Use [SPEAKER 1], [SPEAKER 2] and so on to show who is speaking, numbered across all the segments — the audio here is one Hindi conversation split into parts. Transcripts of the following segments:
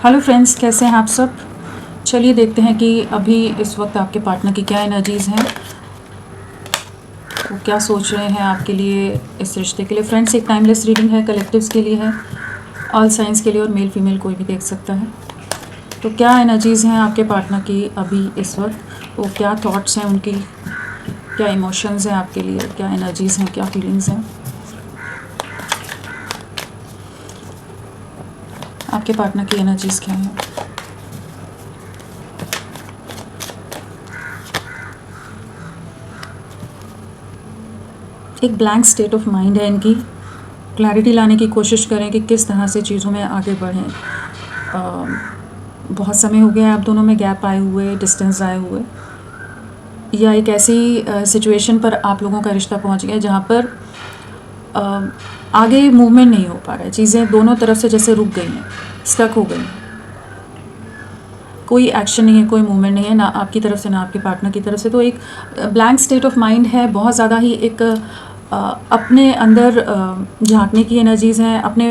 [SPEAKER 1] हेलो फ्रेंड्स, कैसे हैं आप सब। चलिए देखते हैं कि अभी इस वक्त आपके पार्टनर की क्या एनर्जीज़ हैं, वो क्या सोच रहे हैं आपके लिए, इस रिश्ते के लिए। फ्रेंड्स, एक टाइमलेस रीडिंग है, कलेक्टिव्स के लिए है, ऑल साइंस के लिए, और मेल फीमेल कोई भी देख सकता है। तो क्या एनर्जीज़ हैं आपके पार्टनर की अभी इस वक्त, वो क्या थॉट्स हैं उनकी, क्या इमोशंस हैं आपके लिए, क्या एनर्जीज़ हैं, क्या फीलिंग्स हैं। आपके पार्टनर की एनर्जीज़ क्या हैं। एक ब्लैंक स्टेट ऑफ माइंड है इनकी। क्लैरिटी लाने की कोशिश करें कि किस तरह से चीज़ों में आगे बढ़ें। बहुत समय हो गया है आप दोनों में गैप आए हुए, डिस्टेंस आए हुए, या एक ऐसी सिचुएशन पर आप लोगों का रिश्ता पहुंच गया जहां पर आगे मूवमेंट नहीं हो पा रहा है। चीज़ें दोनों तरफ से जैसे रुक गई हैं, स्टक हो गई हैं। कोई एक्शन नहीं है, कोई मूवमेंट नहीं है, ना आपकी तरफ से ना आपके पार्टनर की तरफ से। तो एक ब्लैंक स्टेट ऑफ माइंड है, बहुत ज़्यादा ही एक अपने अंदर झांकने की एनर्जीज़ हैं, अपने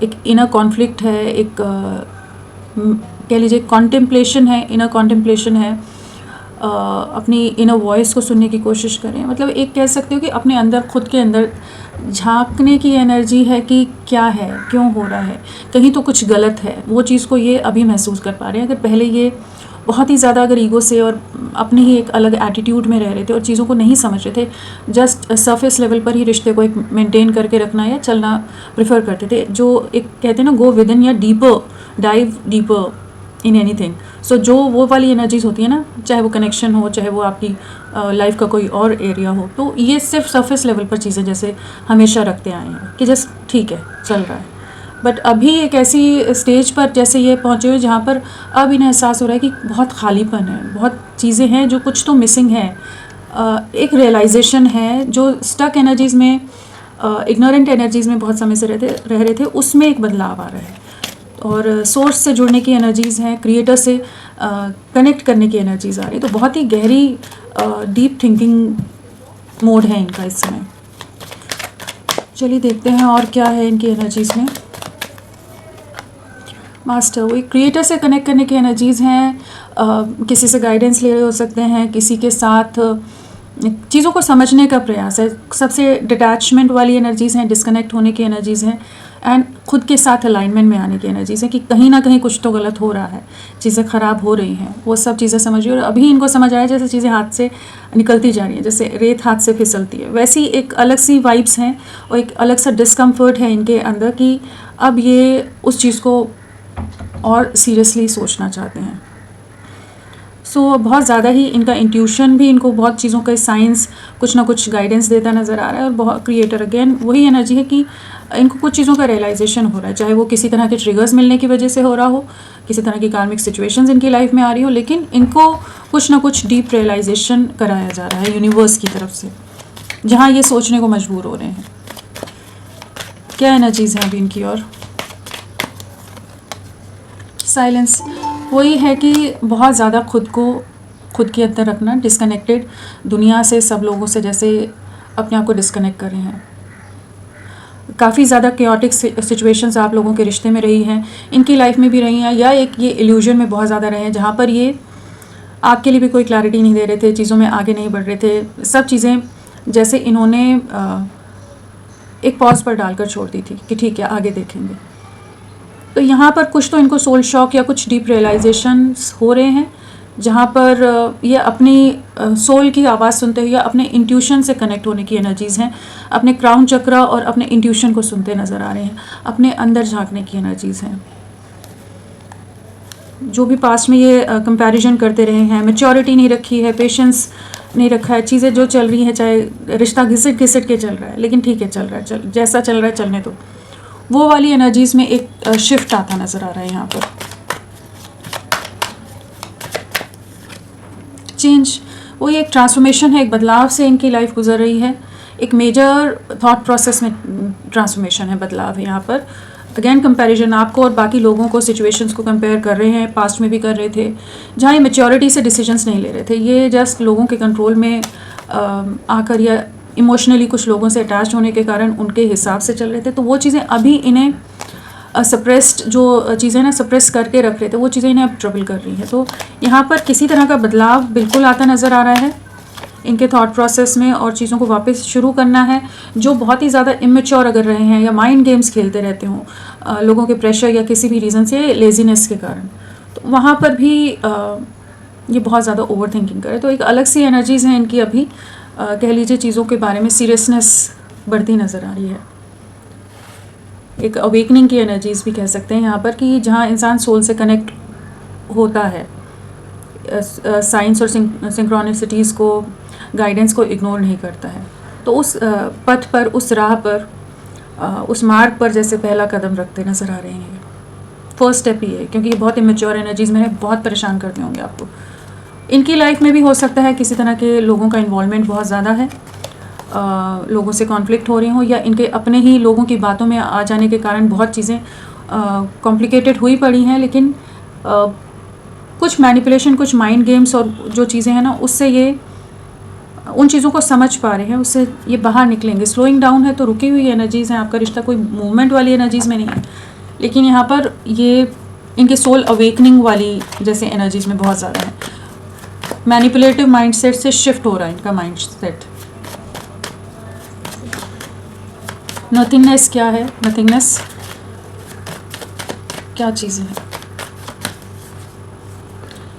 [SPEAKER 1] एक इनर कॉन्फ्लिक्ट है, एक कह लीजिए कॉन्टेम्पलेशन है, इनर कॉन्टेम्पलेशन है। अपनी इनर वॉइस को सुनने की कोशिश करें। मतलब एक कह सकते हो कि अपने अंदर, खुद के अंदर झांकने की एनर्जी है कि क्या है, क्यों हो रहा है, कहीं तो कुछ गलत है। वो चीज़ को ये अभी महसूस कर पा रहे हैं। अगर पहले ये बहुत ही ज़्यादा अगर ईगो से और अपने ही एक अलग एटीट्यूड में रह रहे थे और चीज़ों को नहीं समझ रहे थे, जस्ट सरफेस लेवल पर ही रिश्ते को एक मेंटेन करके रखना या चलना प्रेफर करते थे, जो एक कहते हैं ना, गो विद इन या deeper, dive deeper in anything. So जो वो वाली एनर्जीज होती है ना, चाहे वो कनेक्शन हो, चाहे वो आपकी लाइफ का कोई और एरिया हो, तो ये सिर्फ सरफेस लेवल पर चीज़ें जैसे हमेशा रखते आए हैं कि जस्ट ठीक है, चल रहा है। बट अभी एक ऐसी स्टेज पर जैसे ये पहुँचे हुए जहाँ पर अब इन्हें एहसास हो रहा है कि बहुत खालीपन है, बहुत चीज़ें हैं जो कुछ तो मिसिंग है। एक रियलाइजेशन है जो स्टक एनर्जीज़ में, इग्नोरेंट एनर्जीज़ में बहुत समय से रह रहे थे, उसमें एक बदलाव आ रहा है। और सोर्स से जुड़ने की एनर्जीज़ हैं, क्रिएटर से कनेक्ट करने की एनर्जीज़ आ रही है। तो बहुत ही गहरी डीप थिंकिंग मोड है इनका इस समय। चलिए देखते हैं और क्या है इनकी एनर्जीज़ में। मास्टर, वो क्रिएटर से कनेक्ट करने की एनर्जीज़ हैं। किसी से गाइडेंस ले रहे हो सकते हैं, किसी के साथ चीज़ों को समझने का प्रयास है। सबसे डिटैचमेंट वाली एनर्जीज़ हैं, डिस्कनेक्ट होने की एनर्जीज़ हैं, एंड खुद के साथ अलाइनमेंट में आने की एनर्जीज़ है कि कहीं ना कहीं कुछ तो गलत हो रहा है, चीज़ें ख़राब हो रही हैं। वो सब चीज़ें समझिए। और अभी इनको समझ आया जैसे चीज़ें हाथ से निकलती जा रही हैं, जैसे रेत हाथ से फिसलती है, वैसी एक अलग सी वाइब्स हैं और एक अलग सा डिस्कम्फर्ट है इनके अंदर कि अब ये उस चीज़ को और सीरियसली सोचना चाहते हैं। सो बहुत ज़्यादा ही इनका इंट्यूशन भी इनको बहुत चीज़ों का साइंस कुछ ना कुछ गाइडेंस देता नज़र आ रहा है। और बहुत क्रिएटर अगेन वही एनर्जी है कि इनको कुछ चीज़ों का रियलाइजेशन हो रहा है, चाहे वो किसी तरह के ट्रिगर्स मिलने की वजह से हो रहा हो, किसी तरह की कार्मिक सिचुएशंस इनकी लाइफ में आ रही हो, लेकिन इनको कुछ ना कुछ डीप रियलाइजेशन कराया जा रहा है यूनिवर्स की तरफ से, जहाँ ये सोचने को मजबूर हो रहे हैं। क्या एनर्जीज़ हैं अभी इनकी। और साइलेंस वही है कि बहुत ज़्यादा खुद के अंदर रखना, डिस्कनेक्टेड दुनिया से, सब लोगों से जैसे अपने आप को डिस्कनेक्ट कर रहे हैं। काफ़ी ज़्यादा केओटिक सिचुएशंस आप लोगों के रिश्ते में रही हैं, इनकी लाइफ में भी रही हैं, या एक ये इल्यूजन में बहुत ज़्यादा रहे हैं जहाँ पर ये आपके लिए भी कोई क्लैरिटी नहीं दे रहे थे, चीज़ों में आगे नहीं बढ़ रहे थे। सब चीज़ें जैसे इन्होंने एक पॉज पर डालकर छोड़ दी थी कि ठीक है, आगे देखेंगे। तो यहाँ पर कुछ तो इनको सोल शॉक या कुछ डीप रियलाइजेशंस हो रहे हैं, जहाँ पर ये अपनी सोल की आवाज़ सुनते हुए या अपने इंट्यूशन से कनेक्ट होने की एनर्जीज़ हैं। अपने क्राउन चक्रा और अपने इंट्यूशन को सुनते नज़र आ रहे हैं, अपने अंदर झांकने की एनर्जीज़ हैं। जो भी पास्ट में ये कंपैरिजन करते रहे हैं, मैच्योरिटी नहीं रखी है, पेशेंस नहीं रखा है, चीज़ें जो चल रही हैं, चाहे रिश्ता घिसट घिसट के चल रहा है, लेकिन ठीक है, चल रहा है, जैसा चल रहा है चलने दो, वो वाली एनर्जीज़ में एक शिफ्ट आता नज़र आ रहा है। यहाँ पर चेंज, वो एक ट्रांसफॉर्मेशन है, एक बदलाव से इनकी लाइफ गुजर रही है। एक मेजर थॉट प्रोसेस में ट्रांसफॉर्मेशन है, बदलाव है यहाँ पर। अगेन कंपैरिजन, आपको और बाकी लोगों को, सिचुएशंस को कंपेयर कर रहे हैं, पास्ट में भी कर रहे थे, जहाँ ये मैच्योरिटी से डिसीजंस नहीं ले रहे थे। ये जस्ट लोगों के कंट्रोल में आकर या इमोशनली कुछ लोगों से अटैच होने के कारण उनके हिसाब से चल रहे थे। तो वो चीज़ें अभी इन्हें सप्रेस्ड जो चीज़ें ना सप्रेस करके रख रहे थे, वो चीज़ें इन्हें अब ट्रबल कर रही हैं। तो यहाँ पर किसी तरह का बदलाव बिल्कुल आता नज़र आ रहा है इनके थॉट प्रोसेस में, और चीज़ों को वापस शुरू करना है। जो बहुत ही ज़्यादा इमेच्योर अगर रहे हैं या माइंड गेम्स खेलते रहते हों लोगों के प्रेशर या किसी भी रीज़न से, लेजीनेस के कारण, तो वहाँ पर भी ये बहुत ज़्यादा ओवर थिंकिंग करे। तो एक अलग सी एनर्जीज़ हैं इनकी अभी, कह लीजिए चीज़ों के बारे में सीरियसनेस बढ़ती नज़र आ रही है। एक अवेकनिंग की एनर्जीज़ भी कह सकते हैं यहाँ पर, कि जहाँ इंसान सोल से कनेक्ट होता है, साइंस और सिंक्रोनिसिटीज़ को, गाइडेंस को इग्नोर नहीं करता है। तो उस पथ पर, उस राह पर, उस मार्ग पर जैसे पहला कदम रखते नज़र आ रहे हैं। फर्स्ट स्टेप ही है, क्योंकि ये बहुत इमेच्योर एनर्जीज़ में बहुत परेशान करते होंगे आपको। इनकी लाइफ में भी हो सकता है किसी तरह के लोगों का इन्वॉल्वमेंट बहुत ज़्यादा है, लोगों से कॉन्फ्लिक्ट हो रही हों, या इनके अपने ही लोगों की बातों में आ जाने के कारण बहुत चीज़ें कॉम्प्लिकेटेड हुई पड़ी हैं। लेकिन कुछ मैनिपुलेशन, कुछ माइंड गेम्स और जो चीज़ें हैं ना, उससे ये उन चीज़ों को समझ पा रहे हैं, उससे ये बाहर निकलेंगे। स्लोइंग डाउन है तो रुकी हुई एनर्जीज़ हैं, आपका रिश्ता कोई मूवमेंट वाली एनर्जीज़ में नहीं है, लेकिन यहाँ पर ये इनके सोल अवेकनिंग वाली जैसे एनर्जीज़ में बहुत ज़्यादा है। मैनिपुलेटिव माइंडसेट से शिफ्ट हो रहा है इनका माइंडसेट। नथिंगनेस क्या है? नथिंगनेस क्या चीज़ है?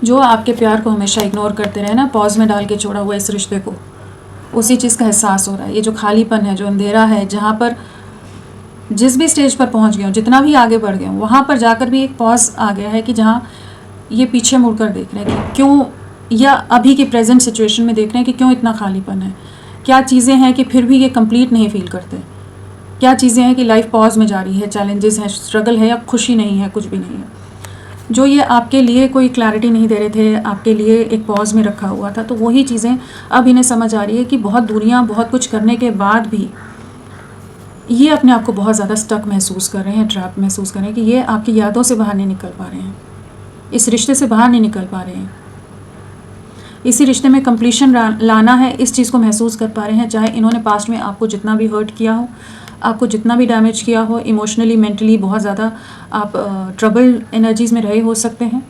[SPEAKER 1] जो आपके प्यार को हमेशा इग्नोर करते रहे ना, पॉज में डाल के छोड़ा हुआ इस रिश्ते को, उसी चीज़ का एहसास हो रहा है। ये जो खालीपन है, जो अंधेरा है, जहाँ पर जिस भी स्टेज पर पहुँच गए हो, जितना भी आगे बढ़ गए हो, वहाँ पर जाकर भी एक पॉज आ गया है कि जहाँ ये पीछे मुड़कर देख रहे हैं कि क्यों, या अभी की प्रेजेंट सिचुएशन में देख रहे हैं कि क्यों इतना खालीपन है। क्या चीज़ें हैं कि फिर भी ये कंप्लीट नहीं फील करते? क्या चीज़ें हैं कि लाइफ पॉज में जा रही है, चैलेंजेस हैं, स्ट्रगल है, या खुशी नहीं है, कुछ भी नहीं है। जो ये आपके लिए कोई क्लैरिटी नहीं दे रहे थे, आपके लिए एक पॉज में रखा हुआ था, तो वही चीज़ें अब इन्हें समझ आ रही है कि बहुत दूरियां, बहुत कुछ करने के बाद भी ये अपने आप को बहुत ज़्यादा स्टक महसूस कर रहे हैं, ट्रैप महसूस कर रहे हैं, कि ये आपकी यादों से बाहर नहीं निकल पा रहे हैं, इस रिश्ते से बाहर नहीं निकल पा रहे हैं, इसी रिश्ते में कंप्लीशन लाना है, इस चीज़ को महसूस कर पा रहे हैं। चाहे इन्होंने पास्ट में आपको जितना भी हर्ट किया हो, आपको जितना भी डैमेज किया हो, इमोशनली, मेंटली बहुत ज़्यादा आप ट्रबल एनर्जीज़ में रहे हो सकते हैं,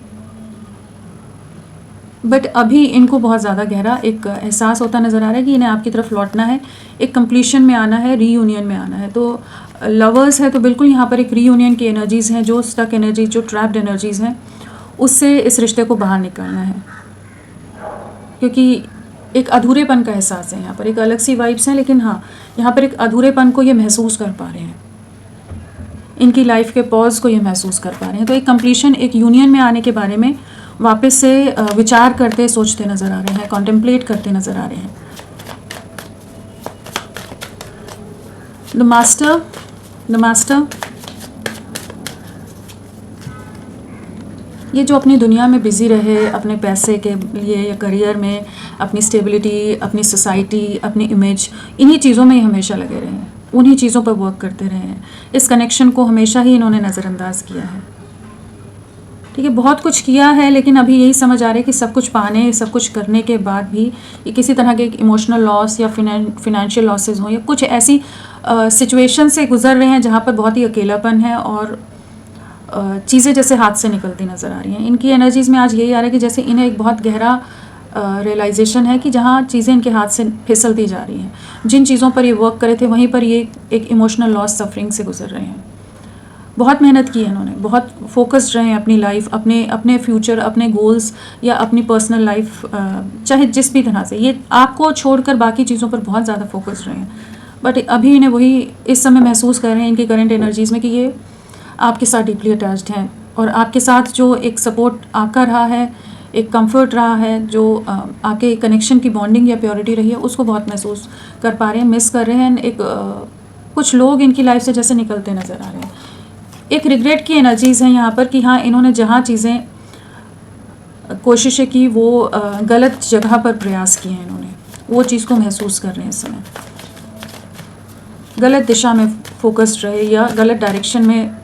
[SPEAKER 1] बट अभी इनको बहुत ज़्यादा गहरा एक एहसास होता नज़र आ रहा है कि इन्हें आपकी तरफ लौटना है, एक कंप्लीशन में आना है, रीयूनियन में आना है। तो लवर्स है तो बिल्कुल यहाँ पर एक रीयूनियन की एनर्जीज़ हैं, जो स्टक एनर्जीज, जो ट्रैप्ड एनर्जीज़ हैं, उससे इस रिश्ते को बाहर निकालना है, क्योंकि एक अधूरेपन का एहसास है यहाँ पर। एक अलग सी वाइब्स हैं, लेकिन हाँ, यहाँ पर एक अधूरेपन को ये महसूस कर पा रहे हैं, इनकी लाइफ के पॉज को ये महसूस कर पा रहे हैं। तो एक कंप्लीशन, एक यूनियन में आने के बारे में वापस से विचार करते, सोचते नज़र आ रहे हैं, कॉन्टेम्पलेट करते नज़र आ रहे हैं। द मास्टर ये जो अपनी दुनिया में बिज़ी रहे, अपने पैसे के लिए या करियर में, अपनी स्टेबिलिटी, अपनी सोसाइटी, अपनी इमेज, इन्हीं चीज़ों में ही हमेशा लगे रहे हैं, उन्हीं चीज़ों पर वर्क करते रहे हैं। इस कनेक्शन को हमेशा ही इन्होंने नज़रअंदाज किया है। ठीक है, बहुत कुछ किया है, लेकिन अभी यही समझ आ रहा है कि सब कुछ पाने, सब कुछ करने के बाद भी ये किसी तरह के इमोशनल लॉस या फिनेंशियल लॉसेस हों, या कुछ ऐसी सिचुएशन से गुजर रहे हैं जहाँ पर बहुत ही अकेलापन है और चीज़ें जैसे हाथ से निकलती नज़र आ रही हैं। इनकी एनर्जीज़ में आज यही आ रहा है कि जैसे इन्हें एक बहुत गहरा रियलाइजेशन है कि जहाँ चीज़ें इनके हाथ से फिसलती जा रही हैं, जिन चीज़ों पर ये वर्क करे थे वहीं पर ये एक इमोशनल लॉस, सफरिंग से गुजर रहे हैं। बहुत मेहनत की है इन्होंने, बहुत फोकस्ड रहे हैं अपनी लाइफ, अपने फ्यूचर, अपने गोल्स या अपनी पर्सनल लाइफ, चाहे जिस भी तरह से, ये आपको छोड़कर बाकी चीज़ों पर बहुत ज़्यादा फोकस्ड रहे हैं। बट अभी इन्हें वही इस समय महसूस कर रहे हैं इनकी करंट एनर्जीज़ में कि ये आपके साथ डीपली अटैच्ड हैं, और आपके साथ जो एक सपोर्ट आपका रहा है, एक कंफर्ट रहा है, जो आपके कनेक्शन की बॉन्डिंग या प्योरिटी रही है, उसको बहुत महसूस कर पा रहे हैं, मिस कर रहे हैं। एक कुछ लोग इनकी लाइफ से जैसे निकलते नज़र आ रहे हैं। एक रिग्रेट की एनर्जीज़ हैं यहाँ पर कि हाँ, इन्होंने जहाँ चीज़ें कोशिशें की वो गलत जगह पर प्रयास किए हैं, इन्होंने वो चीज़ को महसूस कर रहे हैं इस समय। गलत दिशा में फोकस्ड रहे या गलत डायरेक्शन में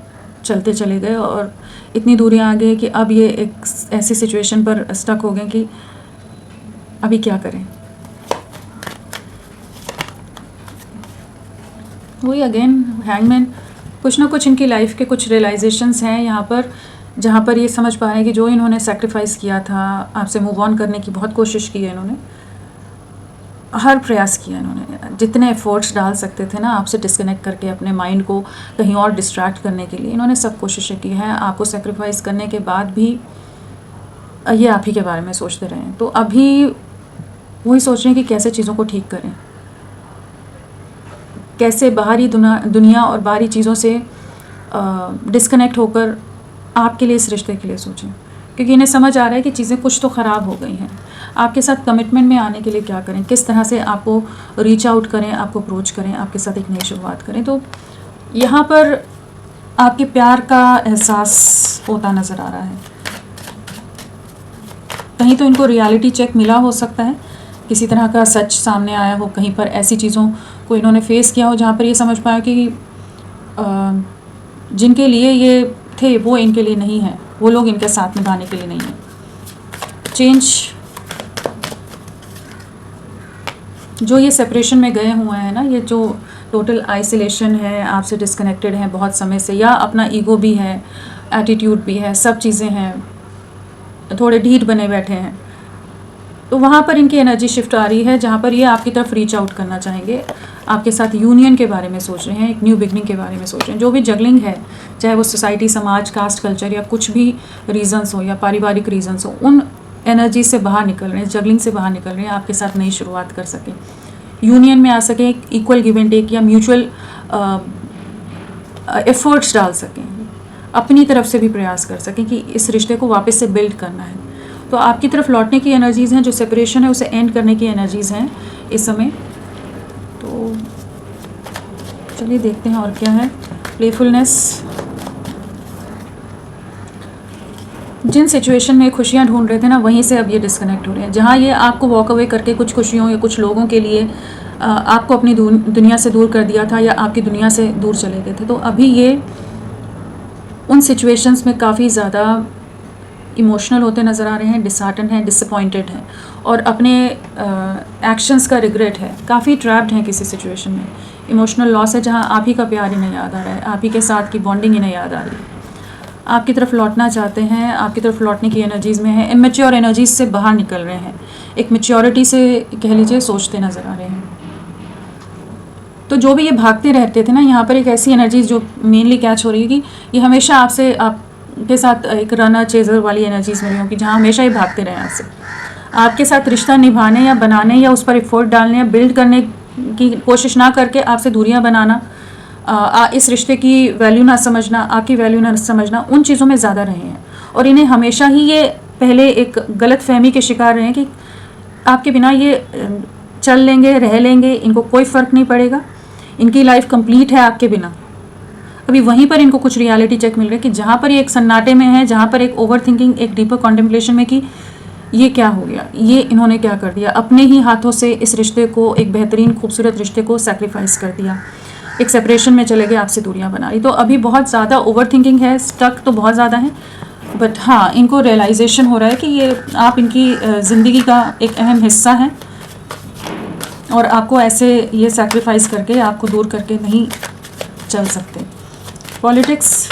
[SPEAKER 1] चलते चले गए, और इतनी दूरियां आ गई कि अब ये एक ऐसी सिचुएशन पर स्टक हो गए कि अभी क्या करें। वही अगेन हैंगमैन, कुछ ना कुछ इनकी लाइफ के कुछ रियलाइजेशंस हैं यहाँ पर, जहाँ पर ये समझ पा रहे हैं कि जो इन्होंने सेक्रीफाइस किया था, आपसे मूव ऑन करने की बहुत कोशिश की है इन्होंने, हर प्रयास किया इन्होंने, जितने एफर्ट्स डाल सकते थे ना आपसे डिस्कनेक्ट करके अपने माइंड को कहीं और डिस्ट्रैक्ट करने के लिए, इन्होंने सब कोशिशें की हैं। आपको सेक्रीफाइस करने के बाद भी ये आप ही के बारे में सोचते रहे। तो अभी वही सोच रहे हैं कि कैसे चीज़ों को ठीक करें, कैसे बाहरी दुनिया और बाहरी चीज़ों से डिस्कनेक्ट होकर आपके लिए, इस रिश्ते के लिए सोचें, क्योंकि इन्हें समझ आ रहा है कि चीज़ें कुछ तो ख़राब हो गई हैं। आपके साथ कमिटमेंट में आने के लिए क्या करें, किस तरह से आपको रीच आउट करें, आपको अप्रोच करें, आपके साथ एक नई शुरुआत करें। तो यहाँ पर आपके प्यार का एहसास होता नज़र आ रहा है। कहीं तो इनको रियलिटी चेक मिला हो सकता है, किसी तरह का सच सामने आया हो, कहीं पर ऐसी चीज़ों को इन्होंने फेस किया हो जहाँ पर ये समझ पाया कि जिनके लिए ये थे वो इनके लिए नहीं है, वो लोग इनके साथ निभाने के लिए नहीं है। चेंज, जो ये सेपरेशन में गए हुए हैं ना, ये जो टोटल आइसोलेशन है, आपसे डिस्कनेक्टेड हैं बहुत समय से, या अपना ईगो भी है, एटीट्यूड भी है, सब चीज़ें हैं, थोड़े ढीठ बने बैठे हैं, तो वहाँ पर इनकी एनर्जी शिफ्ट आ रही है जहाँ पर ये आपकी तरफ रीच आउट करना चाहेंगे, आपके साथ यूनियन के बारे में सोच रहे हैं, एक न्यू बिगनिंग के बारे में सोच रहे हैं। जो भी जगलिंग है, चाहे वो सोसाइटी, समाज, कास्ट, कल्चर या कुछ भी रीजंस हो या पारिवारिक रीजंस हो, उन एनर्जी से बाहर निकल रहे हैं, जगलिंग से बाहर निकल रहे हैं, आपके साथ नई शुरुआत कर सकें, यूनियन में आ सकें, इक्वल गिव एंड टेक या म्यूचुअल एफर्ट्स डाल सकें, अपनी तरफ से भी प्रयास कर सकें कि इस रिश्ते को वापस से बिल्ड करना है। तो आपकी तरफ लौटने की एनर्जीज़ हैं, जो सेपरेशन है उसे एंड करने की एनर्जीज़ हैं इस समय। तो चलिए देखते हैं और क्या है। प्लेफुलनेस, जिन सिचुएशन में खुशियाँ ढूंढ रहे थे ना, वहीं से अब ये डिस्कनेक्ट हो रहे हैं। जहाँ ये आपको वॉक अवे करके कुछ खुशियों या कुछ लोगों के लिए आपको अपनी दुनिया से दूर कर दिया था या आपकी दुनिया से दूर चले गए थे, तो अभी ये उन सिचुएशंस में काफ़ी ज़्यादा इमोशनल होते नज़र आ रहे हैं, डिसहार्टन हैं, डिसअपॉइंटेड हैं, और अपने एक्शंस का रिग्रेट है, काफ़ी ट्रैप्ड हैं किसी सिचुएशन में। इमोशनल लॉस है जहाँ आप ही का प्यार इन्हें याद आ रहा है, आप ही के साथ की बॉन्डिंग इन्हें याद आ रही है, आपकी तरफ लौटना चाहते हैं, आपकी तरफ लौटने की एनर्जीज़ में है, इमेच्योर एनर्जीज से बाहर निकल रहे हैं, एक मैच्योरिटी से कह लीजिए सोचते नज़र आ रहे हैं। तो जो भी ये भागते रहते थे ना, यहाँ पर एक ऐसी एनर्जीज जो मेनली कैच हो रही है कि ये हमेशा आपसे, आपके साथ एक रनर चेजर वाली एनर्जीज मिली होगी, जहाँ हमेशा ही भागते रहे आपसे, आपके साथ रिश्ता निभाने या बनाने या उस पर एफर्ट डालने या बिल्ड करने की कोशिश ना करके आपसे दूरियां बनाना, इस रिश्ते की वैल्यू ना समझना, आपकी वैल्यू ना समझना, उन चीज़ों में ज़्यादा रहे हैं। और इन्हें हमेशा ही ये पहले एक गलत फहमी के शिकार रहे हैं कि आपके बिना ये चल लेंगे, रह लेंगे, इनको कोई फ़र्क नहीं पड़ेगा, इनकी लाइफ कंप्लीट है आपके बिना। अभी वहीं पर इनको कुछ रियलिटी चेक मिल रहा है कि जहाँ पर ये एक सन्नाटे में है, जहाँ पर एक ओवर थिंकिंग, एक डीपर कॉन्टेम्पलेशन में कि ये क्या हो गया, ये इन्होंने क्या कर दिया, अपने ही हाथों से इस रिश्ते को, एक बेहतरीन खूबसूरत रिश्ते को सैक्रिफाइस कर दिया, एक सेपरेशन में चले गए, आपसे दूरियां बना ली। तो अभी बहुत ज़्यादा ओवर थिंकिंग है, स्टक तो बहुत ज़्यादा है, बट हाँ, इनको रियलाइजेशन हो रहा है कि ये आप इनकी ज़िंदगी का एक अहम हिस्सा है और आपको ऐसे ये सैक्रिफाइस करके, आपको दूर करके नहीं चल सकते। पॉलिटिक्स,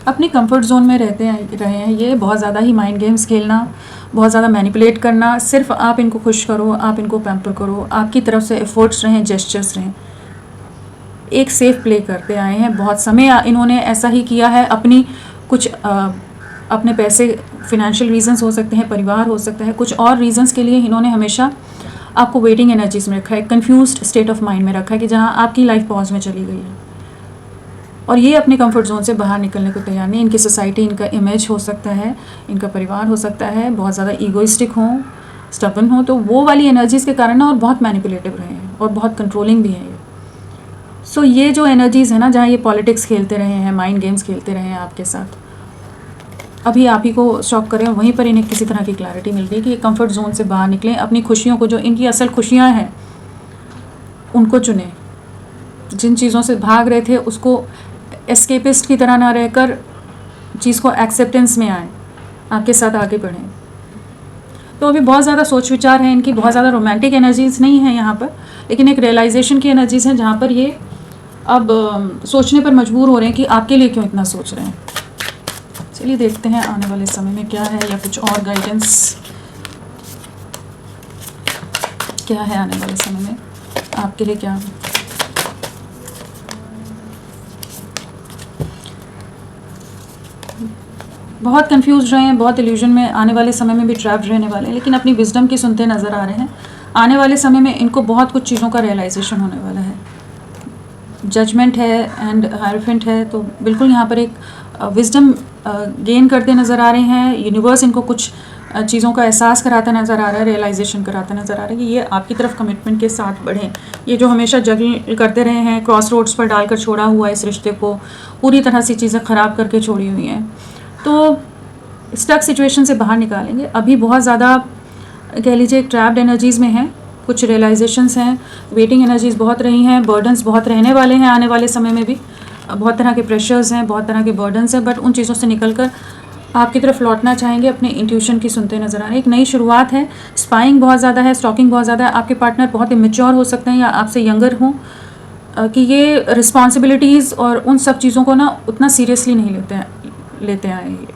[SPEAKER 1] अपनी कंफर्ट जोन में रहे हैं ये, बहुत ज़्यादा ही माइंड गेम्स खेलना, बहुत ज़्यादा मैनिपुलेट करना, सिर्फ आप इनको खुश करो, आप इनको पैम्पर करो, आपकी तरफ से एफर्ट्स रहें, जेस्चर्स रहें, एक सेफ प्ले करते आए हैं बहुत समय। इन्होंने ऐसा ही किया है, अपनी कुछ अपने पैसे, फिनेंशियल रीजंस हो सकते हैं, परिवार हो सकता है, कुछ और रीजंस के लिए इन्होंने हमेशा आपको वेटिंग एनर्जीज में रखा है, कंफ्यूज्ड स्टेट ऑफ माइंड में रखा है कि जहाँ आपकी लाइफ पॉज में चली गई है और ये अपने कंफर्ट जोन से बाहर निकलने को तैयार नहीं। इनकी सोसाइटी, इनका इमेज हो सकता है, इनका परिवार हो सकता है, बहुत ज़्यादा ईगोइस्टिक हो, स्टबन हो, तो वो वाली एनर्जीज़ के कारण ना और बहुत मैनिपुलेटिव रहे हैं और बहुत कंट्रोलिंग भी है ये। सो ये जो एनर्जीज़ है ना, जहाँ ये पॉलिटिक्स खेलते रहे हैं, माइंड गेम्स खेलते रहे हैं आपके साथ, अभी आप ही को शॉक करें, वहीं पर इन्हें किसी तरह की क्लैरिटी मिल गई कि ये कंफर्ट जोन से बाहर निकलें, अपनी खुशियों को, जो इनकी असल खुशियाँ हैं उनको चुनें, जिन चीज़ों से भाग रहे थे उसको एस्केपिस्ट की तरह ना रहकर चीज़ को एक्सेप्टेंस में आए, आपके साथ आगे बढ़ें। तो अभी बहुत ज़्यादा सोच विचार है इनकी, बहुत ज़्यादा रोमांटिक एनर्जीज़ नहीं है यहाँ पर, लेकिन एक रियलाइजेशन की एनर्जीज़ हैं जहाँ पर ये अब सोचने पर मजबूर हो रहे हैं कि आपके लिए क्यों इतना सोच रहे हैं। चलिए देखते हैं आने वाले समय में क्या है, या कुछ और गाइडेंस क्या है आने वाले समय में आपके लिए क्या। बहुत कंफ्यूज रहे हैं, बहुत इल्यूजन में, आने वाले समय में भी ट्रैप्ड रहने वाले हैं, लेकिन अपनी विजडम की सुनते नज़र आ रहे हैं। आने वाले समय में इनको बहुत कुछ चीज़ों का रियलाइजेशन होने वाला है। जजमेंट है एंड हायरफेंट है, तो बिल्कुल यहाँ पर एक विजडम गेन करते नज़र आ रहे हैं। यूनिवर्स इनको कुछ चीज़ों का एहसास कराता नज़र आ रहा है, रियलाइजेशन कराता नज़र आ रहा है कि ये आपकी तरफ कमिटमेंट के साथ बढ़ें। ये जो हमेशा जगल करते रहे हैं, क्रॉस रोड्स पर डालकर छोड़ा हुआ इस रिश्ते को, पूरी तरह से चीज़ें ख़राब करके छोड़ी हुई हैं, तो स्टक सिचुएशन से बाहर निकालेंगे। अभी बहुत ज़्यादा कह लीजिए ट्रैप्ड एनर्जीज़ में हैं, कुछ रियलाइजेशंस हैं, वेटिंग एनर्जीज़ बहुत रही हैं, बर्डन्स बहुत रहने वाले हैं आने वाले समय में भी, बहुत तरह के प्रेशर्स हैं, बहुत तरह के बर्डन्स हैं, बट उन चीज़ों से निकलकर आपकी तरफ लौटना चाहेंगे, अपने इंट्यूशन की सुनते नज़र आ रहे हैं। एक नई शुरुआत है, स्पाइंग बहुत ज़्यादा है, स्टॉकिंग बहुत ज़्यादा है। आपके पार्टनर बहुत इमेच्योर हो सकते हैं या आपसे यंगर हों, कि ये रिस्पॉन्सिबिलिटीज़ और उन सब चीज़ों को ना उतना सीरियसली नहीं लेते हैं। ये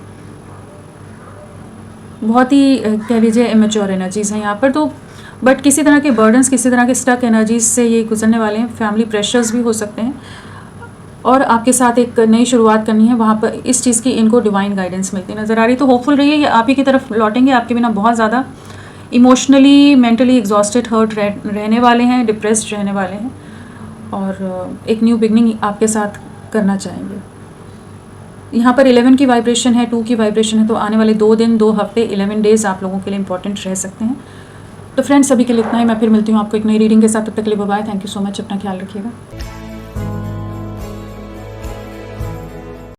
[SPEAKER 1] बहुत ही कह लीजिए इमेच्योर एनर्जीज़ हैं यहाँ पर, तो बट किसी तरह के बर्डन्स, किसी तरह के स्टक एनर्जीज से ये गुजरने वाले हैं। फैमिली प्रेशर्स भी हो सकते हैं, और आपके साथ एक नई शुरुआत करनी है, वहाँ पर इस चीज़ की इनको डिवाइन गाइडेंस मिलती नज़र आ रही है। तो होपफुल रहिए, ये आप ही की तरफ लौटेंगे, आपके बिना बहुत ज़्यादा इमोशनली मेंटली एग्जॉस्टेड हर्ट रहने वाले हैं, डिप्रेस्ड रहने वाले हैं, और एक न्यू बिगनिंग आपके साथ करना चाहेंगे। यहाँ पर 11 की वाइब्रेशन है, 2 की वाइब्रेशन है, तो आने वाले 2 दिन 2 हफ्ते 11 डेज़ आप लोगों के लिए इंपॉर्टेंट रह सकते हैं। तो फ्रेंड्स, सभी के लिए इतना ही। मैं फिर मिलती हूँ आपको एक नई रीडिंग के साथ, तब तक के लिए bye. Thank you so much, अपना ख्याल रखिएगा।